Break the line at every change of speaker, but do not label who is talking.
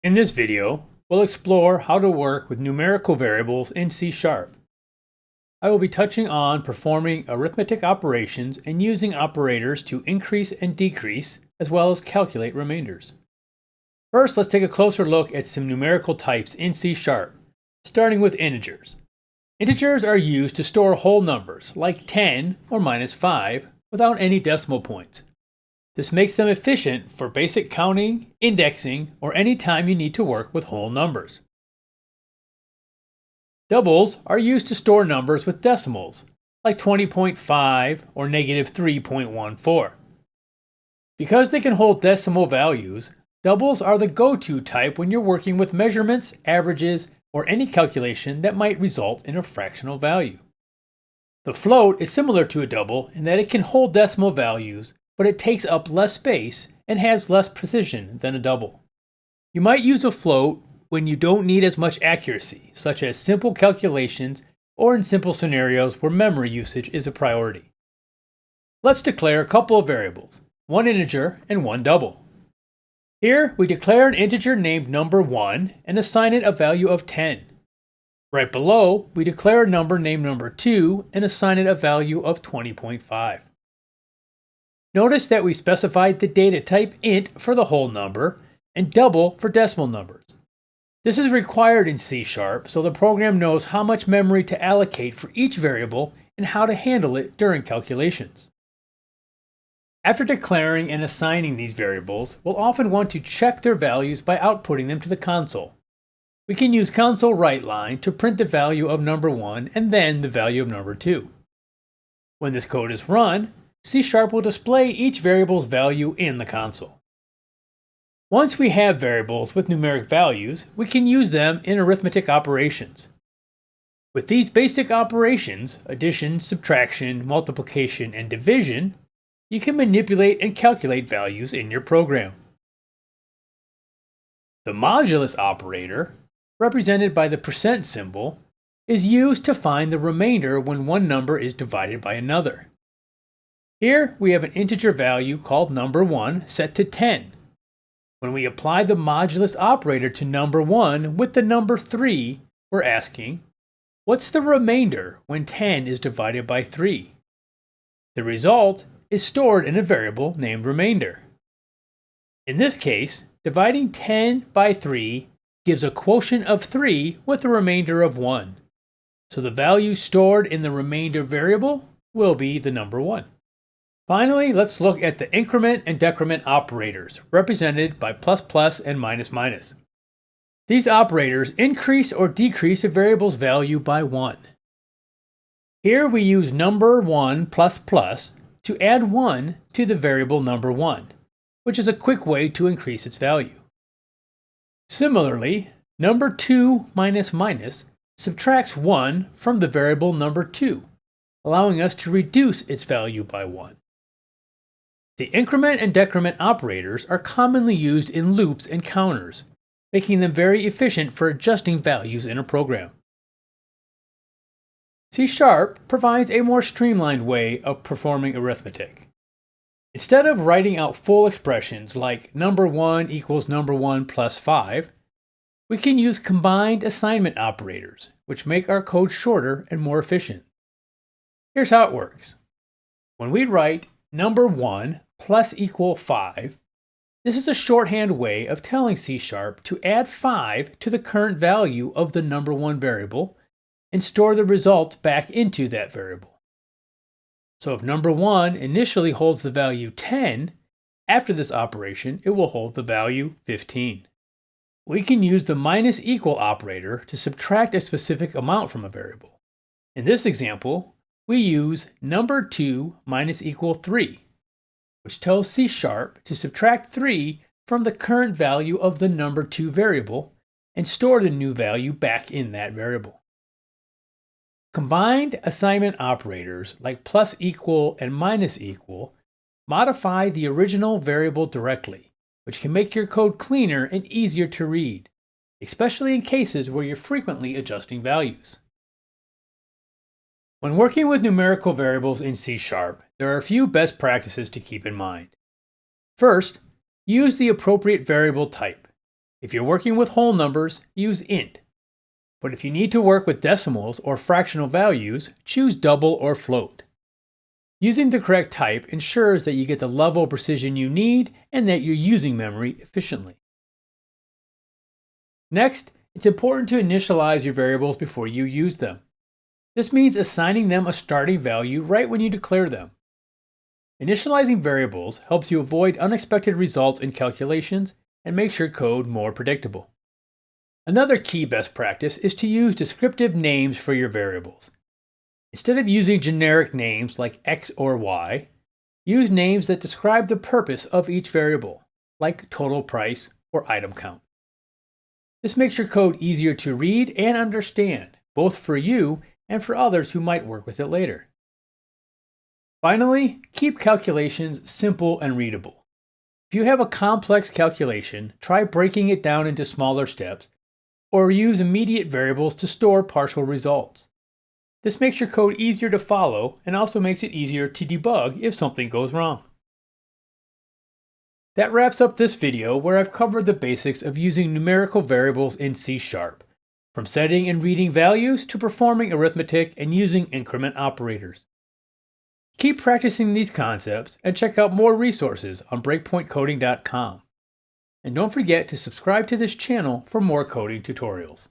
In this video, we'll explore how to work with numerical variables in C#. I will be touching on performing arithmetic operations and using operators to increase and decrease, as well as calculate remainders. First, let's take a closer look at some numerical types in C#, starting with integers. Integers are used to store whole numbers, like 10 or -5, without any decimal points. This makes them efficient for basic counting, indexing, or any time you need to work with whole numbers. Doubles are used to store numbers with decimals, like 20.5 or -3.14. Because they can hold decimal values, doubles are the go-to type when you're working with measurements, averages, or any calculation that might result in a fractional value. The float is similar to a double in that it can hold decimal values, but it takes up less space and has less precision than a double. You might use a float when you don't need as much accuracy, such as simple calculations or in simple scenarios where memory usage is a priority. Let's declare a couple of variables, one integer and one double. Here, we declare an integer named number1 and assign it a value of 10. Right below, we declare a number named number2 and assign it a value of 20.5. Notice that we specified the data type int for the whole number and double for decimal numbers. This is required in C#, so the program knows how much memory to allocate for each variable and how to handle it during calculations. After declaring and assigning these variables, we'll often want to check their values by outputting them to the console. We can use console writeLine to print the value of number1 and then the value of number2. When this code is run, C# will display each variable's value in the console. Once we have variables with numeric values, we can use them in arithmetic operations. With these basic operations, addition, subtraction, multiplication, and division, you can manipulate and calculate values in your program. The modulus operator, represented by the percent symbol, is used to find the remainder when one number is divided by another. Here we have an integer value called number1 set to 10. When we apply the modulus operator to number1 with the number 3, we're asking, what's the remainder when 10 is divided by 3? The result is stored in a variable named remainder. In this case, dividing 10 by 3 gives a quotient of 3 with a remainder of 1. So the value stored in the remainder variable will be the number 1. Finally, let's look at the increment and decrement operators, represented by ++ and -. These operators increase or decrease a variable's value by 1. Here we use number1 ++ to add 1 to the variable number1, which is a quick way to increase its value. Similarly, number2 - subtracts 1 from the variable number2, allowing us to reduce its value by 1. The increment and decrement operators are commonly used in loops and counters, making them very efficient for adjusting values in a program. C# provides a more streamlined way of performing arithmetic. Instead of writing out full expressions like number1 equals number1 plus 5, we can use combined assignment operators, which make our code shorter and more efficient. Here's how it works. When we write number1 plus equal 5, this is a shorthand way of telling C# to add 5 to the current value of the number1 variable and store the result back into that variable. So if number1 initially holds the value 10, after this operation it will hold the value 15. We can use the -= operator to subtract a specific amount from a variable. In this example, we use number2 - 3, which tells C# to subtract 3 from the current value of the number2 variable and store the new value back in that variable. Combined assignment operators like += and -= modify the original variable directly, which can make your code cleaner and easier to read, especially in cases where you're frequently adjusting values. When working with numerical variables in C#, there are a few best practices to keep in mind. First, use the appropriate variable type. If you're working with whole numbers, use int. But if you need to work with decimals or fractional values, choose double or float. Using the correct type ensures that you get the level of precision you need and that you're using memory efficiently. Next, it's important to initialize your variables before you use them. This means assigning them a starting value right when you declare them. Initializing variables helps you avoid unexpected results in calculations and makes your code more predictable. Another key best practice is to use descriptive names for your variables. Instead of using generic names like X or Y, use names that describe the purpose of each variable, like total price or item count. This makes your code easier to read and understand, both for you and for others who might work with it later. Finally, keep calculations simple and readable. If you have a complex calculation, try breaking it down into smaller steps, or use immediate variables to store partial results. This makes your code easier to follow and also makes it easier to debug if something goes wrong. That wraps up this video where I've covered the basics of using numerical variables in C#, from setting and reading values to performing arithmetic and using increment operators. Keep practicing these concepts and check out more resources on breakpointcoding.com. And don't forget to subscribe to this channel for more coding tutorials.